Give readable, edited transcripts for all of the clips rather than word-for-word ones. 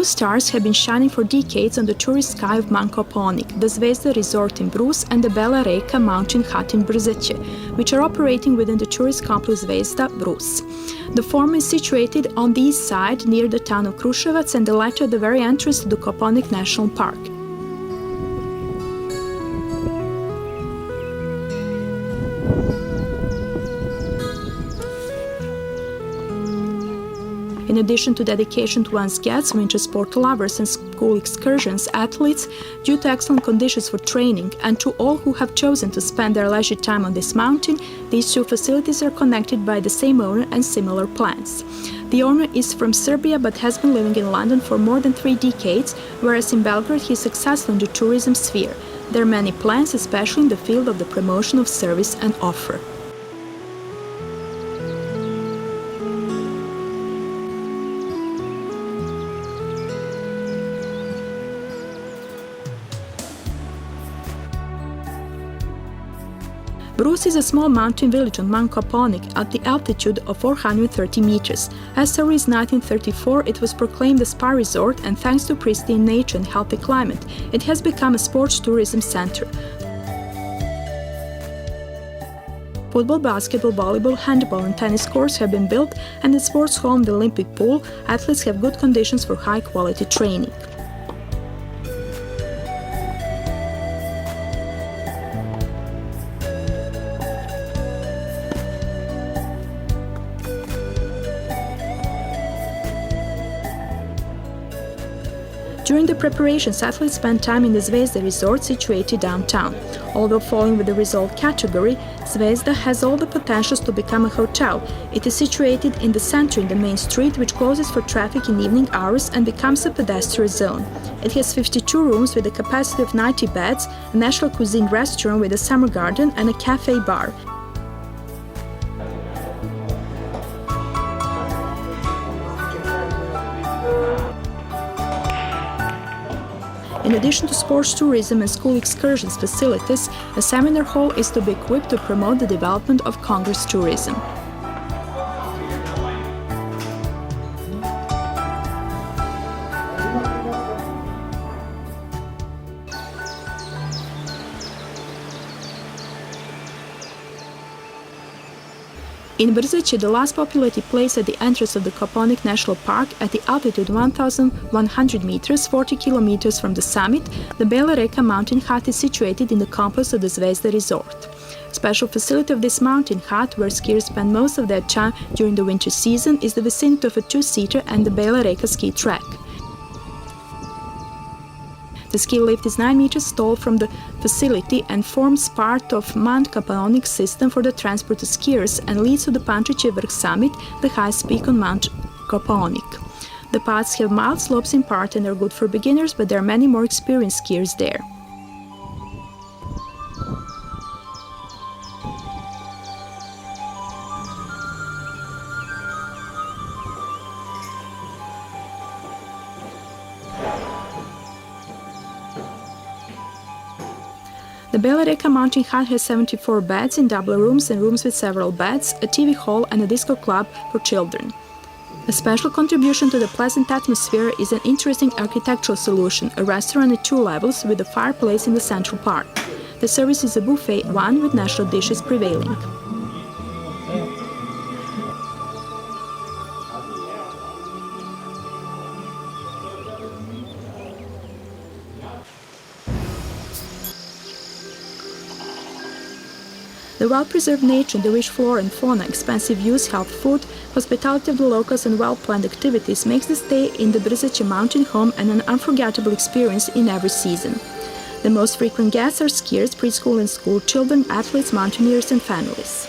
stars have been shining for decades on the tourist sky of Mount Kopaonik, the Zvezda resort in Brus and the Bela reka mountain hut in Brzeće, which are operating within the tourist complex Zvezda Brus. The former is situated on the east side near the town of Kruševac and the latter at the very entrance to the Kopaonik National Park. In addition to dedication to one's guests, winter sport lovers and school excursions, athletes, due to excellent conditions for training, and to all who have chosen to spend their leisure time on this mountain, these two facilities are connected by the same owner and similar plans. The owner is from Serbia but has been living in London for more than 3 decades, whereas in Belgrade he is successful in the tourism sphere. There are many plans, especially in the field of the promotion of service and offer. Brus is a small mountain village on Mount Kopaonik at the altitude of 430 meters. As early as 1934, it was proclaimed a spa resort, and thanks to pristine nature and healthy climate, it has become a sports tourism center. Football, basketball, volleyball, handball and tennis courts have been built, and the sports hall and the Olympic pool, athletes have good conditions for high-quality training. During the preparations, athletes spent time in the Zvezda resort situated downtown. Although falling with the resort category, Zvezda has all the potentials to become a hotel. It is situated in the center in the main street, which closes for traffic in evening hours and becomes a pedestrian zone. It has 52 rooms with a capacity of 90 beds, a national cuisine restaurant with a summer garden and a cafe bar. In addition to sports tourism and school excursions facilities, a seminar hall is to be equipped to promote the development of Congress tourism. In Brzeće, the last populated place at the entrance of the Kopaonik National Park, at the altitude 1,100 meters, 40 kilometers from the summit, the Bela reka mountain hut is situated in the complex of the Zvezda resort. Special facility of this mountain hut, where skiers spend most of their time during the winter season, is the vicinity of a 2-seater and the Bela reka ski track. The ski lift is 9 meters tall from the facility and forms part of Mount Kopaonik system for the transport of skiers and leads to the Pančiće Vrh summit, the highest peak on Mount Kopaonik. The paths have mild slopes in part and are good for beginners, but there are many more experienced skiers there. The Bela reka mountain hut has 74 beds in double rooms and rooms with several beds, a TV hall and a disco club for children. A special contribution to the pleasant atmosphere is an interesting architectural solution, a restaurant at 2 levels with a fireplace in the central part. The service is a buffet, one with national dishes prevailing. The well-preserved nature, the rich flora and fauna, expensive views, health food, hospitality of the locals and well-planned activities makes the stay in the Brzeće mountain home an unforgettable experience in every season. The most frequent guests are skiers, preschool and school children, athletes, mountaineers and families.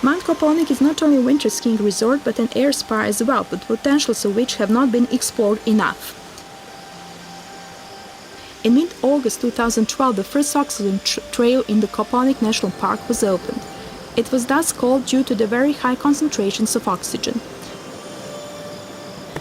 Mount Kopaonik is not only a winter skiing resort but an air spa as well, but potentials of which have not been explored enough. In mid-August 2012, the first oxygen trail in the Kopaonik National Park was opened. It was thus called due to the very high concentrations of oxygen.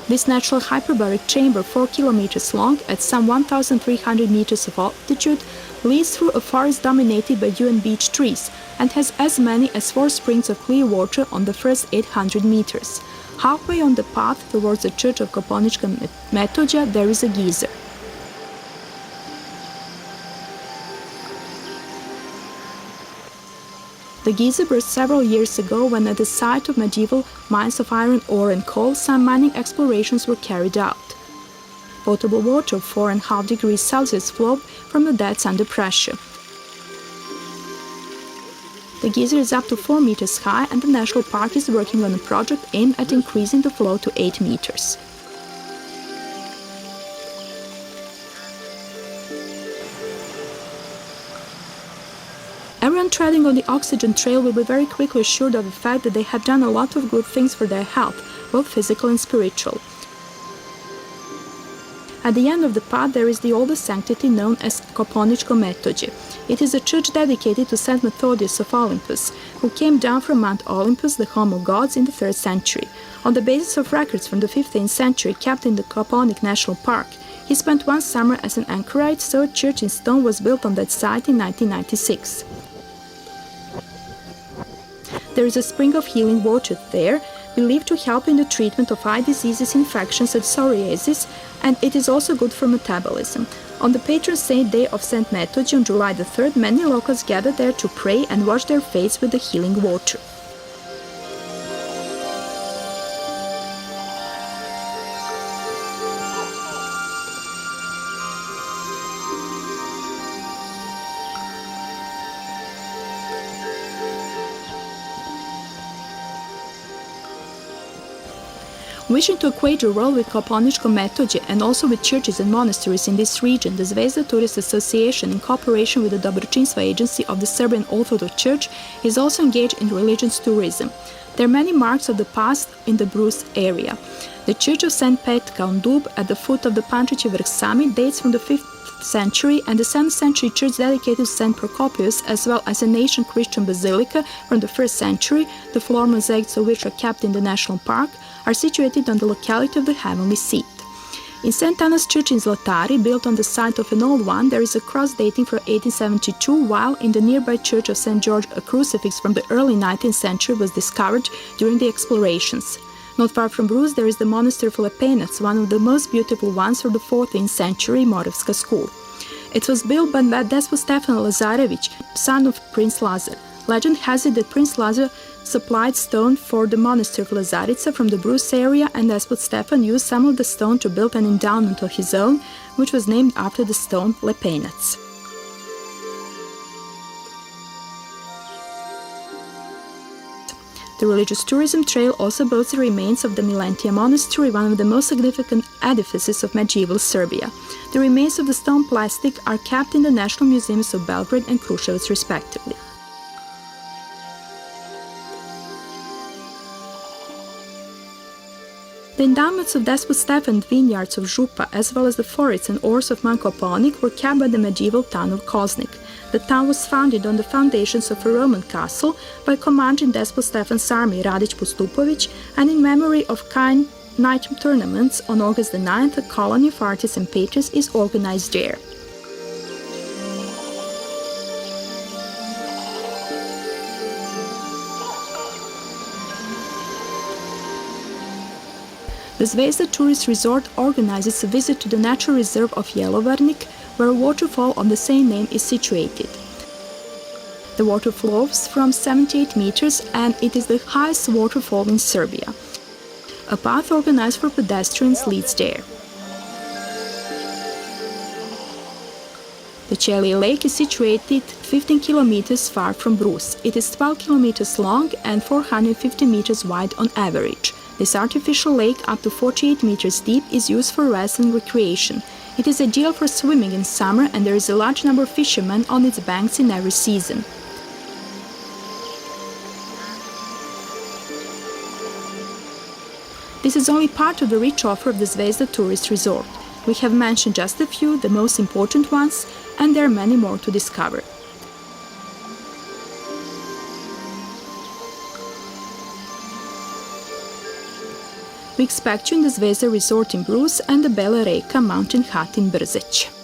This natural hyperbaric chamber, 4 kilometers long at some 1,300 meters of altitude, leads through a forest dominated by yew and beech trees and has as many as 4 springs of clear water on the first 800 meters. Halfway on the path towards the church of Kopaonik Bela there is a geyser. The geyser burst several years ago when at the site of medieval mines of iron ore and coal some mining explorations were carried out. Potable water of 4.5 degrees Celsius flowed from the depths under pressure. The geyser is up to 4 meters high and the National Park is working on a project aimed at increasing the flow to 8 meters. Everyone treading on the oxygen trail will be very quickly assured of the fact that they have done a lot of good things for their health, both physical and spiritual. At the end of the path there is the oldest sanctity known as Kopaonik Bela. It is a church dedicated to Saint Methodius of Olympus, who came down from Mount Olympus, the home of gods, in the 3rd century. On the basis of records from the 15th century kept in the Kopaonik National Park, he spent one summer as an anchorite, so a church in stone was built on that site in 1996. There is a spring of healing water there, believed to help in the treatment of eye diseases, infections and psoriasis, and it is also good for metabolism. On the patron saint day of Saint Method on July the 3rd, many locals gathered there to pray and wash their faces with the healing water. Wishing to equate your role with Kopaonik Bela and also with churches and monasteries in this region, the Zvezda Tourist Association, in cooperation with the Dobročinstvo Agency of the Serbian Orthodox Church, is also engaged in religious tourism. There are many marks of the past in the Brus area. The Church of St. Petka on Dub at the foot of the Pančići Vrh summit dates from the 5th century, and the 7th century church dedicated to St. Procopius, as well as an ancient Christian basilica from the 1st century, the floor mosaics of which are kept in the National Park, are situated on the locality of the Heavenly Seat. In St. Anna's Church in Zlatari, built on the site of an old one, there is a cross dating from 1872, while in the nearby Church of St. George a crucifix from the early 19th century was discovered during the explorations. Not far from Brus there is the monastery of Lepenac, one of the most beautiful ones from the 14th century Moravska school. It was built by Despot Stefan Lazarevich, son of Prince Lazar. Legend has it that Prince Lazar supplied stone for the monastery of Lazarica from the Brus area, and Despot Stefan used some of the stone to build an endowment of his own, which was named after the stone Lepenac. The religious tourism trail also boasts the remains of the Milentia Monastery, one of the most significant edifices of medieval Serbia. The remains of the stone plastic are kept in the National Museums of Belgrade and Kruševac respectively. The endowments of Despot Stefan and vineyards of Župa, as well as the forests and ores of Mount Kopaonik, were kept by the medieval town of Koznik. The town was founded on the foundations of a Roman castle by commanding Despot Stefan's army Radić Postupović, and in memory of kind night tournaments on August the 9th, a colony of artists and patrons is organized there. The Zvezda tourist resort organizes a visit to the natural reserve of Jelovarnik, where a waterfall of the same name is situated. The water flows from 78 meters and it is the highest waterfall in Serbia. A path organized for pedestrians leads there. The Čelije Lake is situated 15 kilometers far from Brus. It is 12 kilometers long and 450 meters wide on average. This artificial lake, up to 48 meters deep, is used for rest and recreation. It is ideal for swimming in summer, and there is a large number of fishermen on its banks in every season. This is only part of the rich offer of the Zvezda tourist resort. We have mentioned just a few, the most important ones, and there are many more to discover. We expect you in the Zvezda Resort in Brus and the Bela Reka mountain hut in Brzeće.